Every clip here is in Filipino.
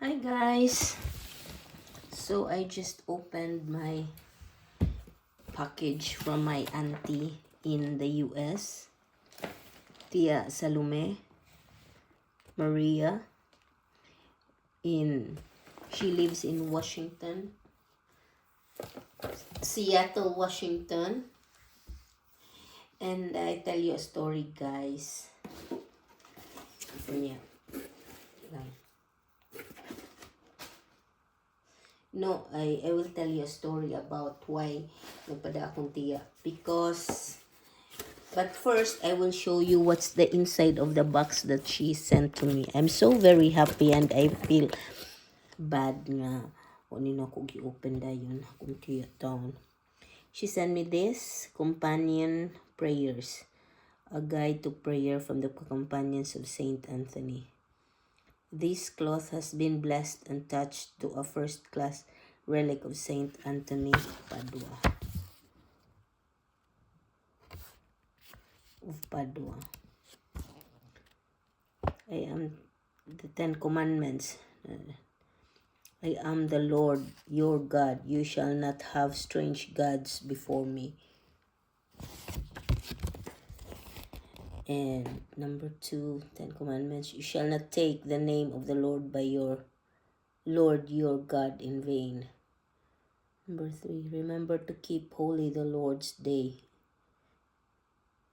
Hi guys, so I just opened my package from my auntie in the US, Tia Salome Maria. She lives in Washington, Seattle, Washington. And I tell you a story, guys. Yeah. No, I will tell you a story about why nagpada akong tiya. But first, I will show you what's the inside of the box that she sent to me. I'm so very happy and I feel bad nga. Kunin ako gi-open dayon akong tiya taon. She sent me this, Companion Prayers. A guide to prayer from the companions of Saint Anthony. This cloth has been blessed and touched to a first-class relic of Saint Anthony of Padua. I am the 10 Commandments. I am the Lord your God. You shall not have strange gods before me. And number 2, 10 Commandments. You shall not take the name of the Lord by your Lord your God in vain. Number 3, remember to keep holy the Lord's day.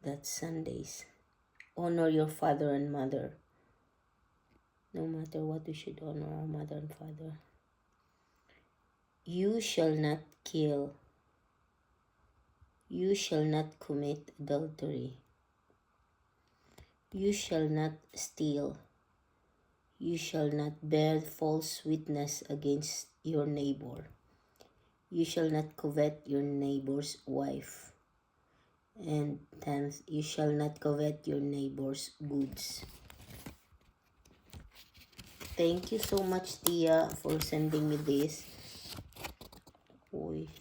That's Sundays. Honor your father and mother. No matter what, we should honor our mother and father. You shall not kill. You shall not commit adultery. You shall not steal. You shall not bear false witness against your neighbor. You shall not covet your neighbor's wife. And 10th, you shall not covet your neighbor's goods. Thank you so much, Tia, for sending me this.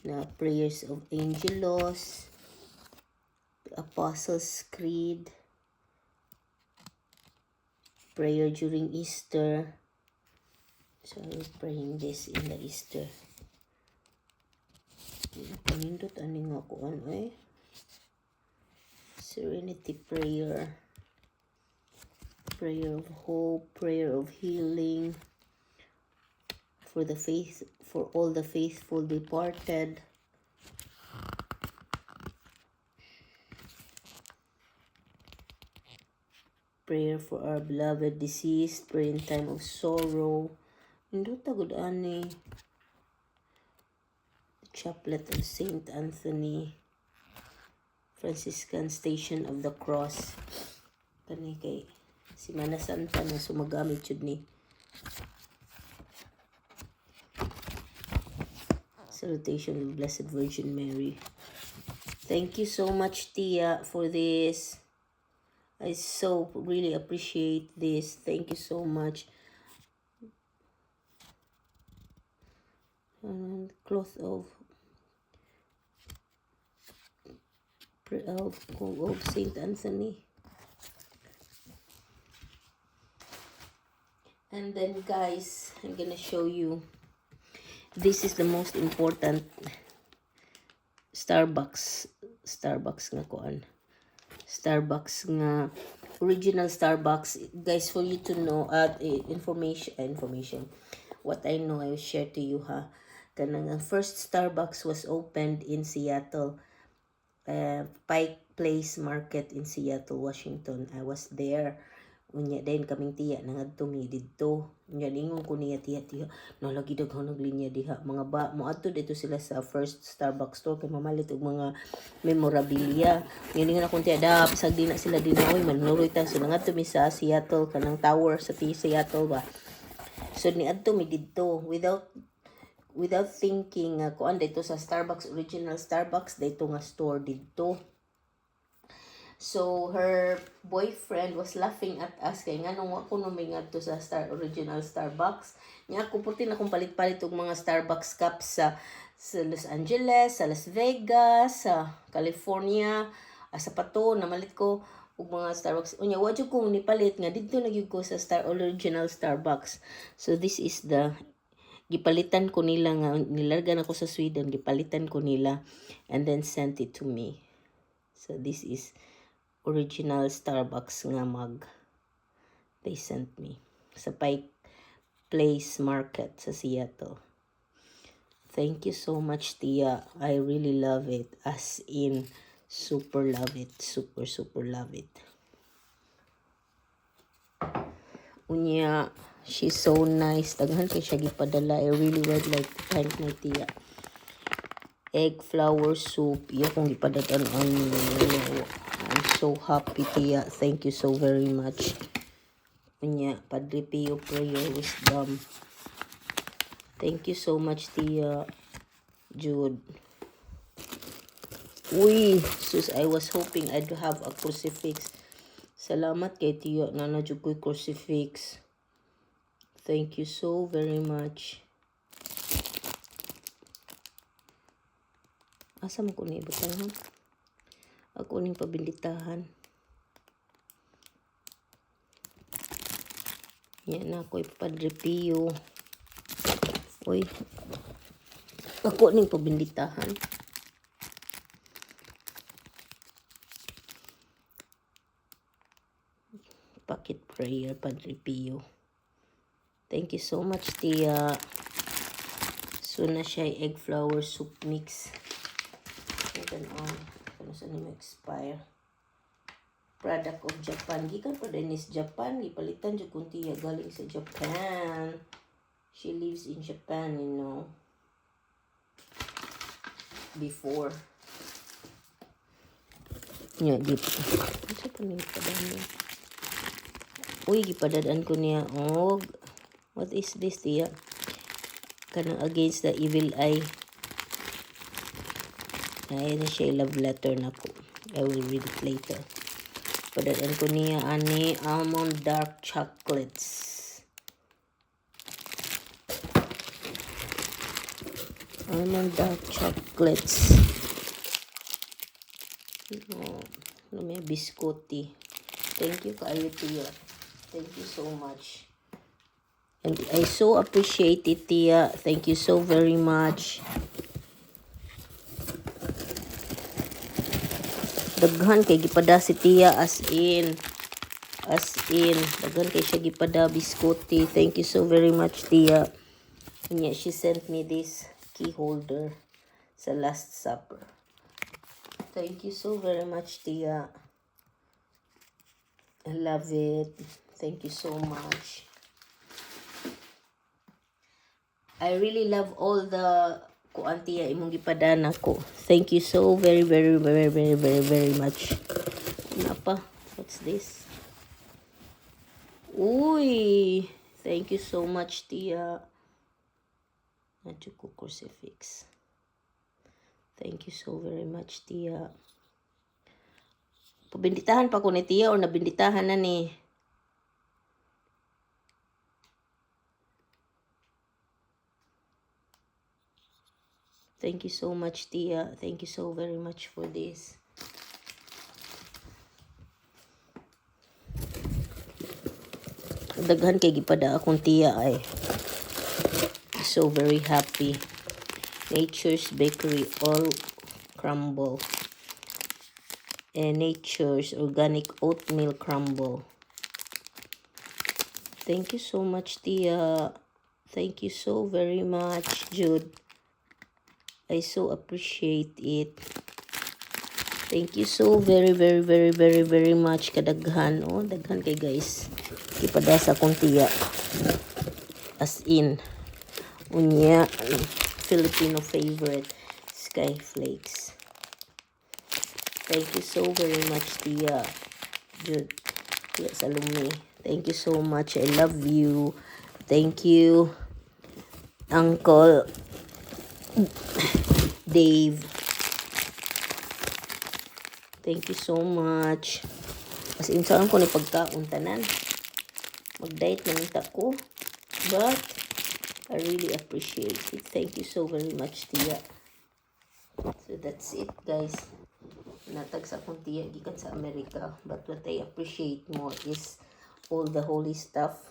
Na prayers of Angelos, the Apostles' Creed, prayer during Easter. So I was praying this in the Easter. Panindot ani nga ko ano Serenity prayer, prayer of hope, prayer of healing for the faith, for all the faithful departed. Prayer for our beloved deceased, prayer in time of sorrow. Indot tagod ani. The Chaplet of Saint Anthony, Franciscan Station of the Cross. Kani kay Semana Santa na sumagamit yun ni. Salutation of Blessed Virgin Mary. Thank you so much, Tia, for this. I so really appreciate this. Thank you so much. And cloth of Saint Anthony. And then, guys, I'm gonna show you. This is the most important Starbucks nga kuan. Starbucks nga original Starbucks, guys, for you to know information. What I know, I will share to you ha. Kanang first Starbucks was opened in Seattle, Pike Place Market in Seattle, Washington. I was there. Unya din kaming tiya nangadto mi didto. Unya ningon ko niya tiya nalagi daghang naglinya diha mga moadto dito sila sa first Starbucks store kay mamalit og mga memorabilia. Ningon akong tiya dap sagdi na sila din oy manuroy ta so nangadto mi sa Seattle kanang tower sa Seattle ba. So niadto mi didto without thinking kuan dito sa Starbucks, original Starbucks dito nga store didto. So her boyfriend was laughing at us kay nganong ako numingat to sa original Starbucks. Nya ako puti na kung palit-palit og mga Starbucks cups sa Los Angeles, sa Las Vegas, sa California, sa Pato namalit ko ug mga Starbucks. Unya, wa jud ko nipalit nga dito na gyud ko sa original Starbucks. So this is the gipalitan ko nila nga nilargan ako sa Sweden, gipalitan ko nila and then sent it to me. So this is original Starbucks nga mug. They sent me sa Pike Place Market sa Seattle. Thank you so much, Tia. I really love it. As in, super love it. Super, super love it. Unya, she's so nice. Daghan kay siya gipadala. I really would like to thank my Tia. Egg flour soup. Iya kong gipadadan on you. I'm so happy, Tia. Thank you so very much. Unya, Padre Pio prayer wisdom. Thank you so much, Tia. Jude. Uy, sus, I was hoping I'd have a crucifix. Salamat kay Tia na nadyo ko'y crucifix. Thank you so very much. Asa mo ko ni ibutahan? Ako ning pabilitahan. Yan na ako'y Padre Pio. Uy. Ako ning pabilitahan. Pocket prayer, Padre Pio. Thank you so much, Tia. So na siya egg flour soup mix. Ito on. Kano sa nimo expire. Product of Japan. Gikan pa din is Japan. Gipalitan dyan kung Tia galing sa Japan. She lives in Japan, you know. Before. Yeah, dito. Asa pa nang padaan? Uy, gipadadaan ko niya. Oh, what is this, Tia? Kanang against the evil eye. Ayan na siya, love letter na po. I will read it later. Padadaan ko niya, ani, almond dark chocolates. Almond dark chocolates. No, may biscotti. Thank you, kaayo, Tia. Thank you so much. And I so appreciate it, Tia. Thank you so very much. Daghan kay gipada si Tia as in daghan kay siya gipada biscotti. Thank you so very much, Tia. And yet she sent me this key holder sa Last Supper. Thank you so very much, Tia. I love it. Thank you so much. I really love all the kuan, Tia, imong gipadana ko. Thank you so very, very, very, very, very, very much. Ano pa? What's this? Uy! Thank you so much, Tia. Nadyo ko crucifix. Thank you so very much, Tia. Pabinditahan pa ko ni Tia o nabinditahan na ni? Thank you so much, Tia. Thank you so very much for this. Daghan kay gipada akong Tia ay. So very happy. Nature's Bakery all crumble. And Nature's Organic Oatmeal Crumble. Thank you so much, Tia. Thank you so very much, Jude. I so appreciate it. Thank you so very, very, very, very, very much. Kadaghan. Oh, daghan kay guys. Ipada sa akong Tia. As in. Unya. Filipino favorite. Sky Flakes. Thank you so very much, Tia. Jude. Tia Salome. Thank you so much. I love you. Thank you, Uncle Dave. Thank you so much. As in, saan ko ni pagkauntanan. Mag-diet na nita ko. But, I really appreciate it. Thank you so very much, Tia. So, that's it, guys. Natag sa akong tiya gikan sa Amerika. But what I appreciate more is all the holy stuff.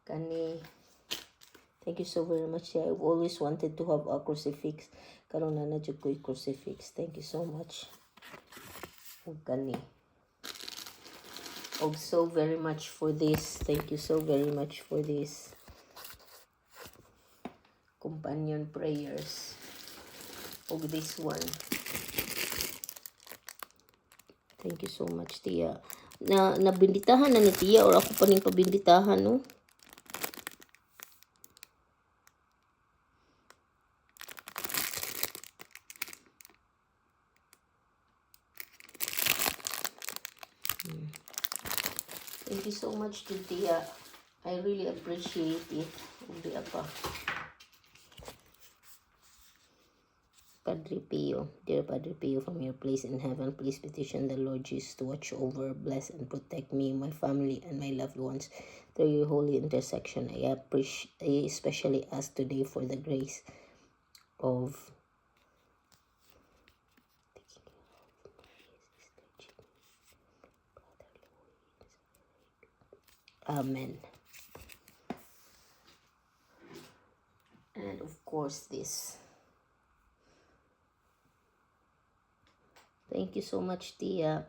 Kani, thank you so very much. I've always wanted to have a crucifix. Karon na jud ko crucifix. Thank you so much. Ug kani. Og so very much for this. Thank you so very much for this. Companion prayers. Og this one. Thank you so much, tiya. Nabinditahan na ni tiya or ako pa ning pabinditahan, no? Thank you so much to tiya. I really appreciate it. Ubi apa. Padre Pio, dear Padre Pio, from your place in heaven, please petition the Lord Jesus to watch over, bless, and protect me, my family, and my loved ones through your holy intercession. I especially ask today for the grace of Amen. And of course this. Thank you so much, Tia.